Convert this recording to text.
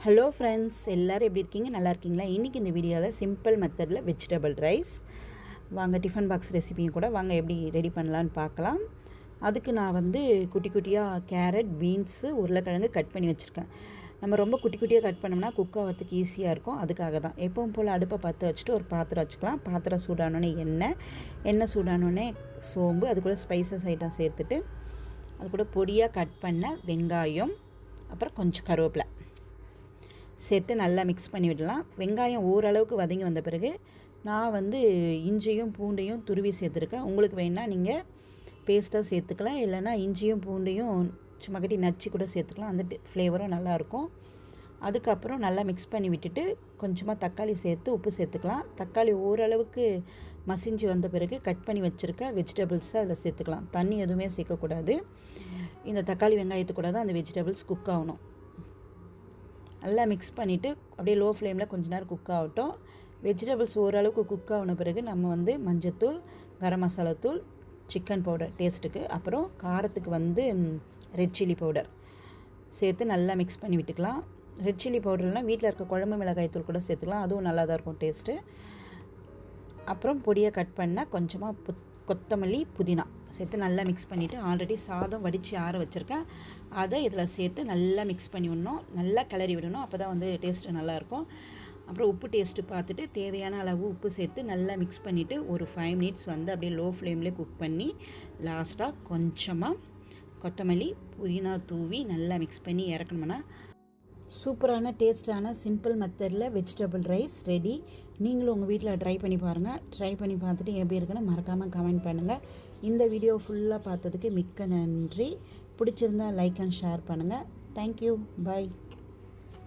Hello friends, எல்லோரும் எப்படி இருக்கீங்க? நல்லா இருக்கீங்களா? இன்றைக்கி இந்த வீடியோவில் சிம்பிள் மெத்தடில் வெஜிடபிள் ரைஸ் வாங்க, டிஃபன் பாக்ஸ் ரெசிபியும் கூட வாங்க எப்படி ரெடி பண்ணலான்னு பார்க்கலாம். அதுக்கு நான் குட்டி குட்டியாக கேரட், பீன்ஸு, உருளைக்கிழங்கு கட் பண்ணி வச்சுருக்கேன். நம்ம ரொம்ப குட்டி குட்டியாக கட் பண்ணோம்னா குக் ஆகிறதுக்கு ஈஸியாக இருக்கும். அதுக்காக தான் எப்பவும் போல் அடுப்பை பற்ற வச்சுட்டு ஒரு பாத்திரம் வச்சுக்கலாம். பாத்திரம் சூடானோடனே எண்ணெய் சூடானோடனே சோம்பு, அது கூட ஸ்பைசஸ் ஐட்டம் சேர்த்துட்டு அது கூட பொடியாக கட் பண்ண வெங்காயம், அப்புறம் கொஞ்சம் கருவேப்பிலை சேர்த்து நல்லா மிக்ஸ் பண்ணி விடலாம். வெங்காயம் ஓரளவுக்கு வதங்கி வந்த பிறகு நான் இஞ்சியும் பூண்டையும் துருவி சேர்த்துருக்கேன். உங்களுக்கு வேணால் நீங்கள் பேஸ்ட்டாக சேர்த்துக்கலாம், இல்லைனா இஞ்சியும் பூண்டையும் சும்மா கட்டி நச்சு கூட சேர்த்துக்கலாம். அந்த ஃப்ளேவரும் நல்லாயிருக்கும். அதுக்கப்புறம் நல்லா மிக்ஸ் பண்ணி விட்டுட்டு கொஞ்சமாக தக்காளி சேர்த்து உப்பு சேர்த்துக்கலாம். தக்காளி ஓரளவுக்கு மசிஞ்சு வந்த பிறகு கட் பண்ணி வச்சுருக்க வெஜிடபிள்ஸை அதில் சேர்த்துக்கலாம். தண்ணி எதுவுமே சேர்க்கக்கூடாது. இந்த தக்காளி வெங்காயத்து கூட தான் அந்த வெஜிடபிள்ஸ் குக் ஆகணும். நல்லா மிக்ஸ் பண்ணிவிட்டு அப்படியே லோ ஃப்ளேமில் கொஞ்ச நேரம் குக் ஆகட்டும். வெஜிடபிள்ஸ் ஓரளவுக்கு குக் ஆகின பிறகு நம்ம மஞ்சத்தூள், கரம் மசாலா தூள், சிக்கன் பவுடர் டேஸ்ட்டுக்கு, அப்புறம் காரத்துக்கு ரெட் சில்லி பவுடர் சேர்த்து நல்லா மிக்ஸ் பண்ணி விட்டுக்கலாம். ரெட் சில்லி பவுடர்னால் வீட்டில் இருக்க குழம்பு மிளகாய் தூள் கூட சேர்த்துக்கலாம், அதுவும் நல்லா தான் இருக்கும் டேஸ்ட்டு. அப்புறம் பொடியை கட் பண்ணால் கொஞ்சமாக கொத்தமல்லி, புதினா சேர்த்து நல்லா மிக்ஸ் பண்ணிவிட்டு ஆல்ரெடி சாதம் வடித்து ஆற வச்சுருக்கேன், அதை இதில் சேர்த்து நல்லா மிக்ஸ் பண்ணி விடணும். நல்லா கிளறி விடணும், அப்போ தான் டேஸ்ட்டு நல்லாயிருக்கும். அப்புறம் உப்பு டேஸ்ட்டு பார்த்துட்டு தேவையான அளவு உப்பு சேர்த்து நல்லா மிக்ஸ் பண்ணிவிட்டு ஒரு 5 மினிட்ஸ் அப்படியே லோ ஃப்ளேம்லேயே குக் பண்ணி லாஸ்ட்டாக கொஞ்சமாக கொத்தமல்லி, புதினா தூவி நல்லா மிக்ஸ் பண்ணி இறக்கணும்னா சூப்பரான டேஸ்டான சிம்பிள் மெத்தடில் வெஜிடபிள் ரைஸ் ரெடி. நீங்களும் உங்கள் வீட்டில் ட்ரை பண்ணி பாருங்கள். ட்ரை பண்ணி பார்த்துட்டு எப்படி இருக்குன்னு மறக்காமல் கமெண்ட் பண்ணுங்கள். இந்த வீடியோ ஃபுல்லாக பார்த்ததுக்கு மிக்க நன்றி. பிடிச்சிருந்தா லைக் அண்ட் ஷேர் பண்ணுங்கள். தேங்க்யூ. பை.